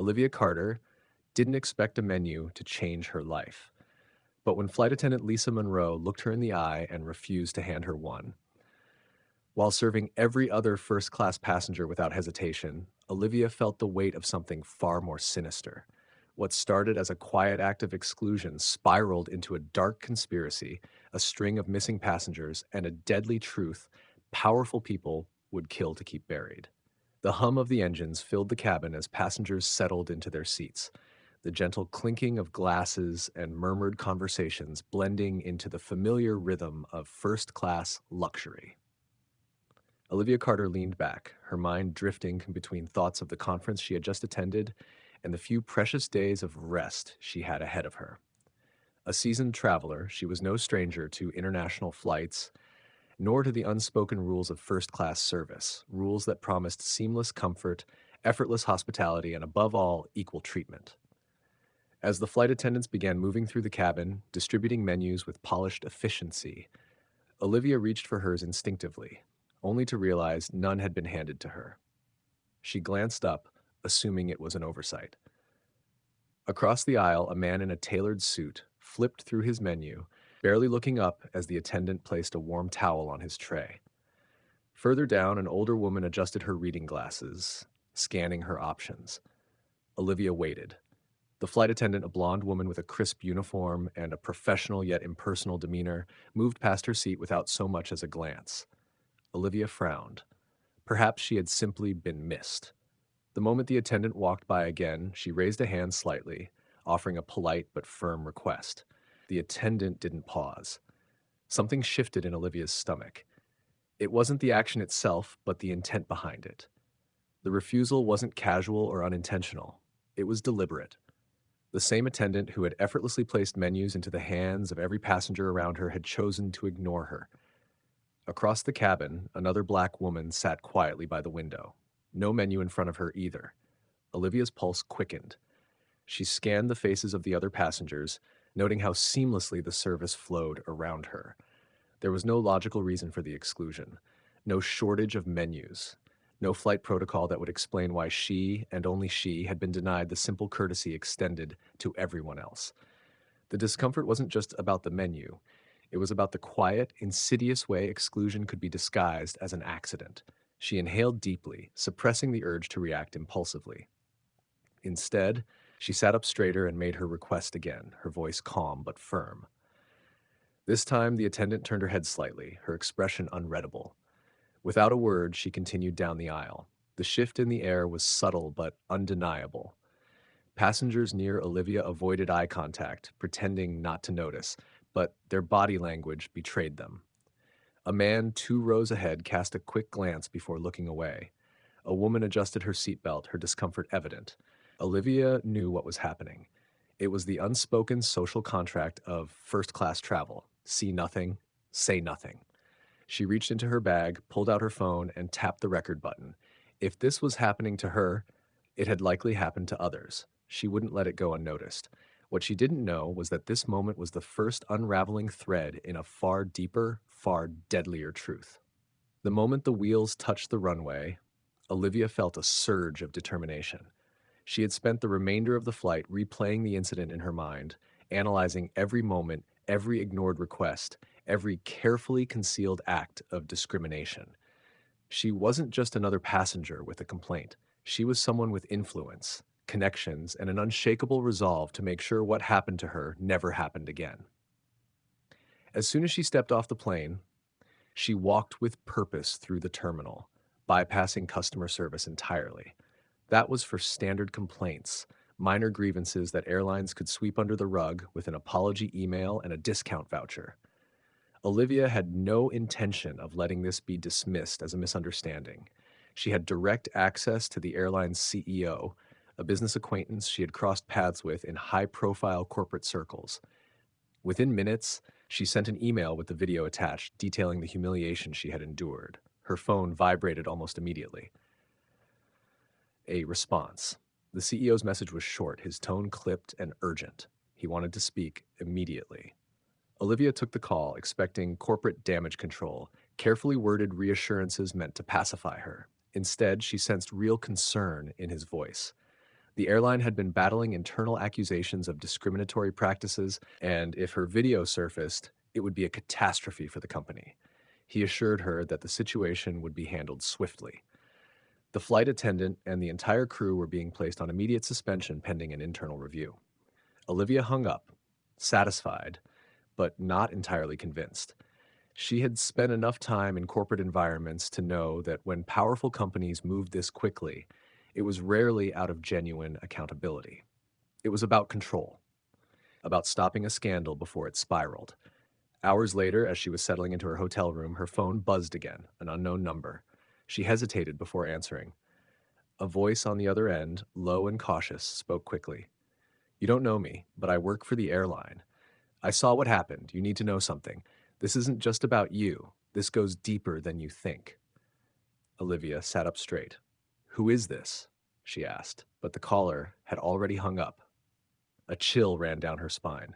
Olivia Carter didn't expect a menu to change her life. But when flight attendant Lisa Monroe looked her in the eye and refused to hand her one, while serving every other first class passenger without hesitation, Olivia felt the weight of something far more sinister. What started as a quiet act of exclusion spiraled into a dark conspiracy, a string of missing passengers, and a deadly truth powerful people would kill to keep buried. The hum of the engines filled the cabin as passengers settled into their seats, the gentle clinking of glasses and murmured conversations blending into the familiar rhythm of first class luxury. Olivia Carter leaned back, her mind drifting between thoughts of the conference she had just attended and the few precious days of rest she had ahead of her. A seasoned traveler, she was no stranger to international flights, nor to the unspoken rules of first-class service, rules that promised seamless comfort, effortless hospitality, and above all, equal treatment. As the flight attendants began moving through the cabin, distributing menus with polished efficiency, Olivia reached for hers instinctively, only to realize none had been handed to her. She glanced up, assuming it was an oversight. Across the aisle, a man in a tailored suit flipped through his menu, barely looking up as the attendant placed a warm towel on his tray. Further down, an older woman adjusted her reading glasses, scanning her options. Olivia waited. The flight attendant, a blonde woman with a crisp uniform and a professional yet impersonal demeanor, moved past her seat without so much as a glance. Olivia frowned. Perhaps she had simply been missed. The moment the attendant walked by again, she raised a hand slightly, offering a polite but firm request. The attendant didn't pause. Something shifted in Olivia's stomach. It wasn't the action itself, but the intent behind it. The refusal wasn't casual or unintentional. It was deliberate. The same attendant who had effortlessly placed menus into the hands of every passenger around her had chosen to ignore her. Across the cabin, another black woman sat quietly by the window. No menu in front of her either. Olivia's pulse quickened. She scanned the faces of the other passengers, noting how seamlessly the service flowed around her. There was no logical reason for the exclusion, no shortage of menus, no flight protocol that would explain why she, and only she, had been denied the simple courtesy extended to everyone else. The discomfort wasn't just about the menu. It was about the quiet, insidious way exclusion could be disguised as an accident. She inhaled deeply, suppressing the urge to react impulsively. Instead, she sat up straighter and made her request again, her voice calm but firm. This time, the attendant turned her head slightly, her expression unreadable. Without a word, she continued down the aisle. The shift in the air was subtle but undeniable. Passengers near Olivia avoided eye contact, pretending not to notice, but their body language betrayed them. A man 2 rows ahead cast a quick glance before looking away. A woman adjusted her seatbelt, her discomfort evident. Olivia knew what was happening. It was the unspoken social contract of first-class travel. See nothing, say nothing. She reached into her bag, pulled out her phone, and tapped the record button. If this was happening to her, it had likely happened to others. She wouldn't let it go unnoticed. What she didn't know was that this moment was the first unraveling thread in a far deeper, far deadlier truth. The moment the wheels touched the runway, Olivia felt a surge of determination. She had spent the remainder of the flight replaying the incident in her mind, analyzing every moment, every ignored request, every carefully concealed act of discrimination. She wasn't just another passenger with a complaint. She was someone with influence, connections, and an unshakable resolve to make sure what happened to her never happened again. As soon as she stepped off the plane, she walked with purpose through the terminal, bypassing customer service entirely. That was for standard complaints, minor grievances that airlines could sweep under the rug with an apology email and a discount voucher. Olivia had no intention of letting this be dismissed as a misunderstanding. She had direct access to the airline's CEO, a business acquaintance she had crossed paths with in high-profile corporate circles. Within minutes, she sent an email with the video attached, detailing the humiliation she had endured. Her phone vibrated almost immediately. A response. The CEO's message was short, his tone clipped and urgent. He wanted to speak immediately. Olivia took the call, expecting corporate damage control, carefully worded reassurances meant to pacify her. Instead, she sensed real concern in his voice. The airline had been battling internal accusations of discriminatory practices, and if her video surfaced, it would be a catastrophe for the company. He assured her that the situation would be handled swiftly. The flight attendant and the entire crew were being placed on immediate suspension pending an internal review. Olivia hung up, satisfied, but not entirely convinced. She had spent enough time in corporate environments to know that when powerful companies moved this quickly, it was rarely out of genuine accountability. It was about control, about stopping a scandal before it spiraled. Hours later, as she was settling into her hotel room, her phone buzzed again, an unknown number. She hesitated before answering. A voice on the other end, low and cautious, spoke quickly. "You don't know me, but I work for the airline. I saw what happened. You need to know something. This isn't just about you. This goes deeper than you think." Olivia sat up straight. "Who is this?" she asked, but the caller had already hung up. A chill ran down her spine.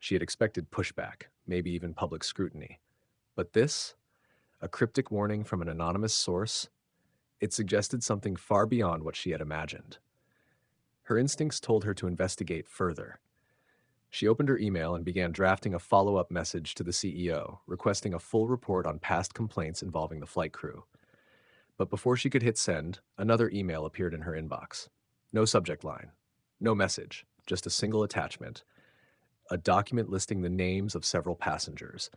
She had expected pushback, maybe even public scrutiny. But this? A cryptic warning from an anonymous source? It suggested something far beyond what she had imagined. Her instincts told her to investigate further. She opened her email and began drafting a follow-up message to the CEO, requesting a full report on past complaints involving the flight crew. But before she could hit send, another email appeared in her inbox. No subject line, no message, just a single attachment. A document listing the names of several passengers.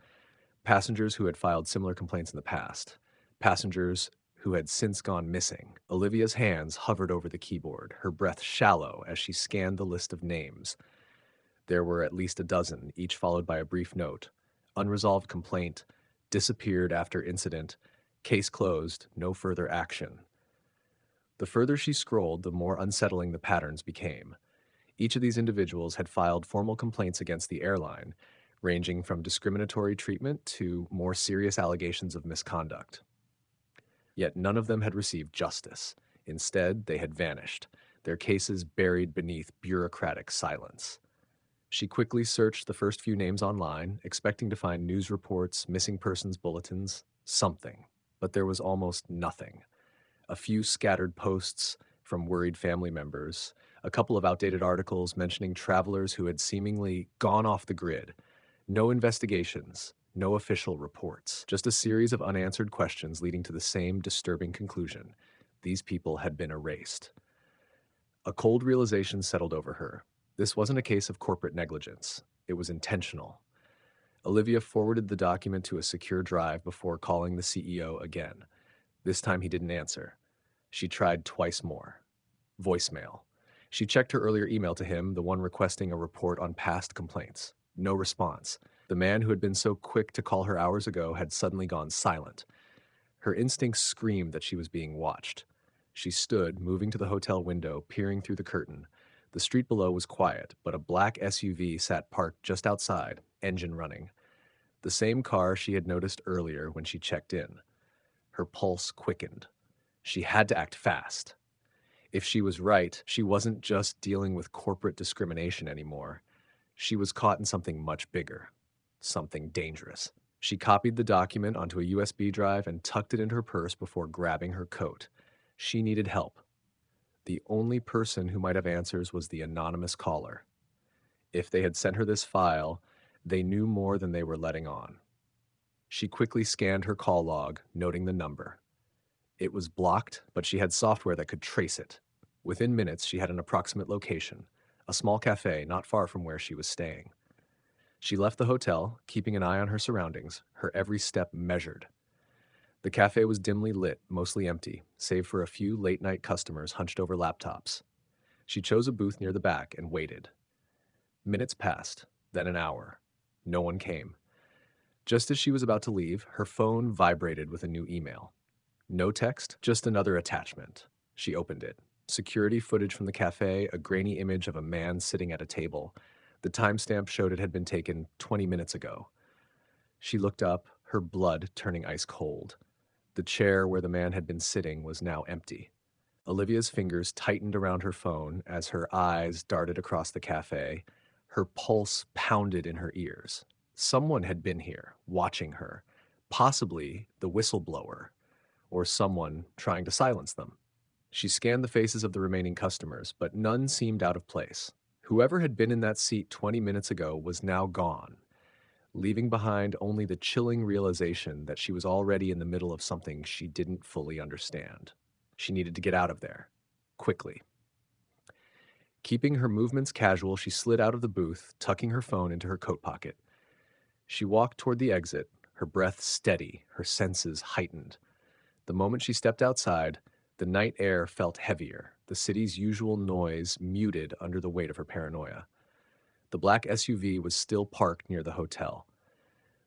Passengers who had filed similar complaints in the past. Passengers who had since gone missing. Olivia's hands hovered over the keyboard, her breath shallow as she scanned the list of names. There were at least a dozen, each followed by a brief note. Unresolved complaint, disappeared after incident, case closed, no further action. The further she scrolled, the more unsettling the patterns became. Each of these individuals had filed formal complaints against the airline, ranging from discriminatory treatment to more serious allegations of misconduct. Yet none of them had received justice. Instead, they had vanished, their cases buried beneath bureaucratic silence. She quickly searched the first few names online, expecting to find news reports, missing persons bulletins, something. But there was almost nothing. A few scattered posts from worried family members, a couple of outdated articles mentioning travelers who had seemingly gone off the grid. No investigations, no official reports, just a series of unanswered questions leading to the same disturbing conclusion. These people had been erased. A cold realization settled over her. This wasn't a case of corporate negligence. It was intentional. Olivia forwarded the document to a secure drive before calling the CEO again. This time he didn't answer. She tried twice more. Voicemail. She checked her earlier email to him, the one requesting a report on past complaints. No response. The man who had been so quick to call her hours ago had suddenly gone silent. Her instincts screamed that she was being watched. She stood, moving to the hotel window, peering through the curtain. The street below was quiet, but a black SUV sat parked just outside, engine running. The same car she had noticed earlier when she checked in. Her pulse quickened. She had to act fast. If she was right, she wasn't just dealing with corporate discrimination anymore. She was caught in something much bigger, something dangerous. She copied the document onto a USB drive and tucked it into her purse before grabbing her coat. She needed help. The only person who might have answers was the anonymous caller. If they had sent her this file, they knew more than they were letting on. She quickly scanned her call log, noting the number. It was blocked, but she had software that could trace it. Within minutes, she had an approximate location, a small cafe not far from where she was staying. She left the hotel, keeping an eye on her surroundings, her every step measured. The cafe was dimly lit, mostly empty, save for a few late-night customers hunched over laptops. She chose a booth near the back and waited. Minutes passed, then an hour. No one came. Just as she was about to leave, her phone vibrated with a new email. No text, just another attachment. She opened it. Security footage from the cafe, a grainy image of a man sitting at a table. The timestamp showed it had been taken 20 minutes ago. She looked up, her blood turning ice cold. The chair where the man had been sitting was now empty. Olivia's fingers tightened around her phone as her eyes darted across the cafe. Her pulse pounded in her ears. Someone had been here, watching her. Possibly the whistleblower, or someone trying to silence them. She scanned the faces of the remaining customers, but none seemed out of place. Whoever had been in that seat 20 minutes ago was now gone, leaving behind only the chilling realization that she was already in the middle of something she didn't fully understand. She needed to get out of there, quickly. Keeping her movements casual, she slid out of the booth, tucking her phone into her coat pocket. She walked toward the exit, her breath steady, her senses heightened. The moment she stepped outside, the night air felt heavier, the city's usual noise muted under the weight of her paranoia. The black SUV was still parked near the hotel.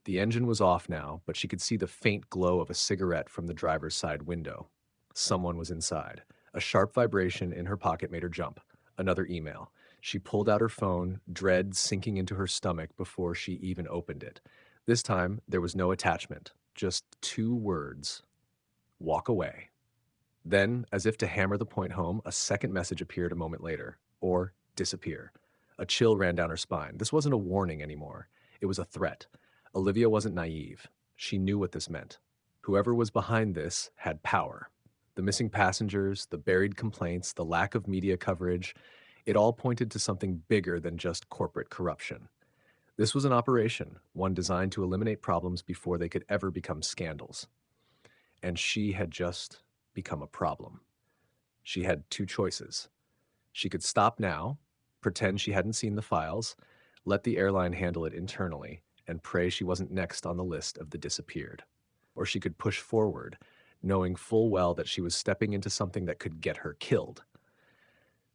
The engine was off now, but she could see the faint glow of a cigarette from the driver's side window. Someone was inside. A sharp vibration in her pocket made her jump. Another email. She pulled out her phone, dread sinking into her stomach before she even opened it. This time, there was no attachment, just 2 words. Walk away. Then, as if to hammer the point home, a second message appeared a moment later. Or disappear. A chill ran down her spine. This wasn't a warning anymore. It was a threat. Olivia wasn't naive. She knew what this meant. Whoever was behind this had power. The missing passengers, the buried complaints, the lack of media coverage, it all pointed to something bigger than just corporate corruption. This was an operation, one designed to eliminate problems before they could ever become scandals. And she had just become a problem. She had 2 choices. She could stop now, pretend she hadn't seen the files, let the airline handle it internally, and pray she wasn't next on the list of the disappeared. Or she could push forward, knowing full well that she was stepping into something that could get her killed.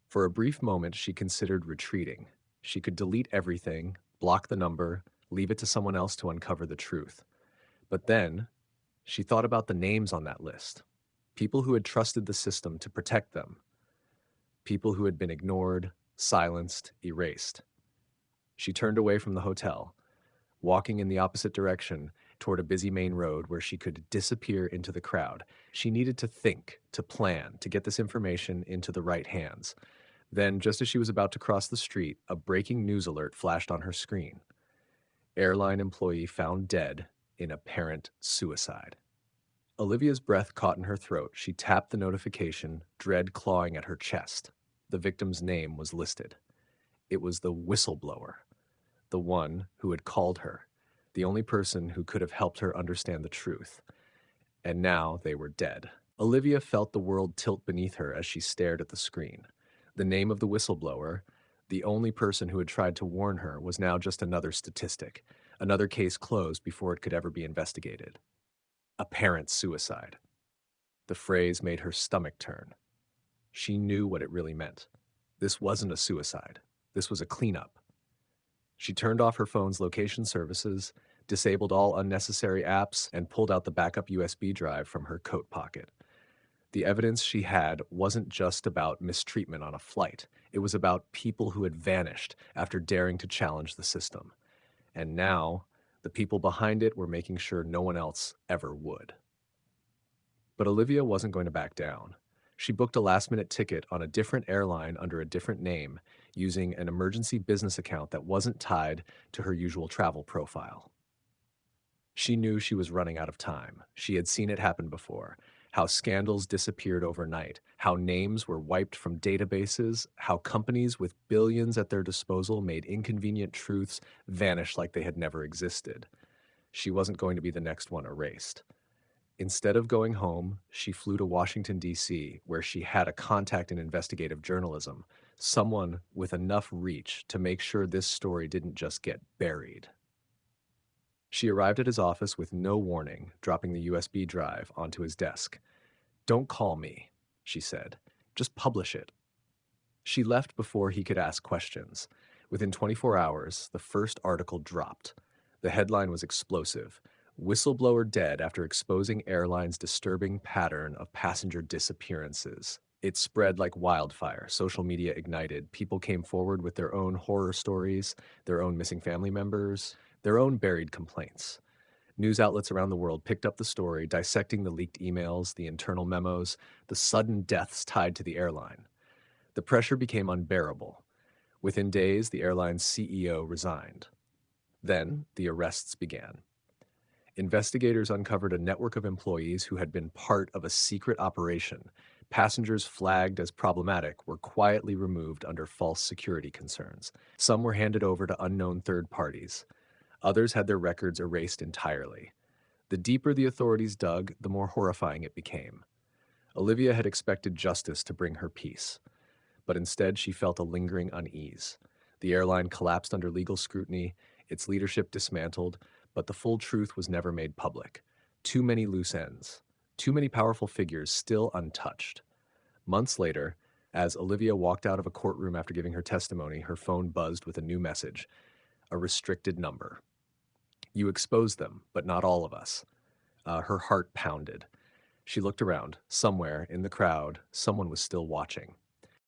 For a brief moment, she considered retreating. She could delete everything, block the number, leave it to someone else to uncover the truth. But then, she thought about the names on that list. People who had trusted the system to protect them. People who had been ignored, silenced, erased. She turned away from the hotel, walking in the opposite direction toward a busy main road where she could disappear into the crowd. She needed to think, to plan, to get this information into the right hands. Then, just as she was about to cross the street, a breaking news alert flashed on her screen. Airline employee found dead in apparent suicide. Olivia's breath caught in her throat. She tapped the notification, dread clawing at her chest. The victim's name was listed. It was the whistleblower, the one who had called her, the only person who could have helped her understand the truth. And now they were dead. Olivia felt the world tilt beneath her as she stared at the screen. The name of the whistleblower, the only person who had tried to warn her, was now just another statistic, another case closed before it could ever be investigated. Apparent suicide. The phrase made her stomach turn. She knew what it really meant. This wasn't a suicide. This was a cleanup. She turned off her phone's location services, disabled all unnecessary apps, and pulled out the backup USB drive from her coat pocket. The evidence she had wasn't just about mistreatment on a flight. It was about people who had vanished after daring to challenge the system. And now, the people behind it were making sure no one else ever would. But Olivia wasn't going to back down. She booked a last-minute ticket on a different airline under a different name, using an emergency business account that wasn't tied to her usual travel profile. She knew she was running out of time. She had seen it happen before. How scandals disappeared overnight, how names were wiped from databases, how companies with billions at their disposal made inconvenient truths vanish like they had never existed. She wasn't going to be the next one erased. Instead of going home, she flew to Washington, D.C., where she had a contact in investigative journalism, someone with enough reach to make sure this story didn't just get buried. She arrived at his office with no warning, dropping the USB drive onto his desk. "Don't call me," she said. "Just publish it." She left before he could ask questions. Within 24 hours, the first article dropped. The headline was explosive. Whistleblower dead after exposing airline's disturbing pattern of passenger disappearances. It spread like wildfire. Social media ignited. People came forward with their own horror stories, their own missing family members, their own buried complaints. News outlets around the world picked up the story, dissecting the leaked emails, the internal memos, the sudden deaths tied to the airline. The pressure became unbearable. Within days, the airline's CEO resigned. Then, the arrests began. Investigators uncovered a network of employees who had been part of a secret operation, Passengers flagged as problematic were quietly removed under false security concerns. Some were handed over to unknown third parties. Others had their records erased entirely. The deeper the authorities dug, the more horrifying it became. Olivia had expected justice to bring her peace, but instead she felt a lingering unease. The airline collapsed under legal scrutiny, its leadership dismantled, but the full truth was never made public. Too many loose ends, too many powerful figures still untouched. Months later, as Olivia walked out of a courtroom after giving her testimony, her phone buzzed with a new message, a restricted number. You exposed them, but not all of us. Her heart pounded. She looked around. Somewhere in the crowd, someone was still watching.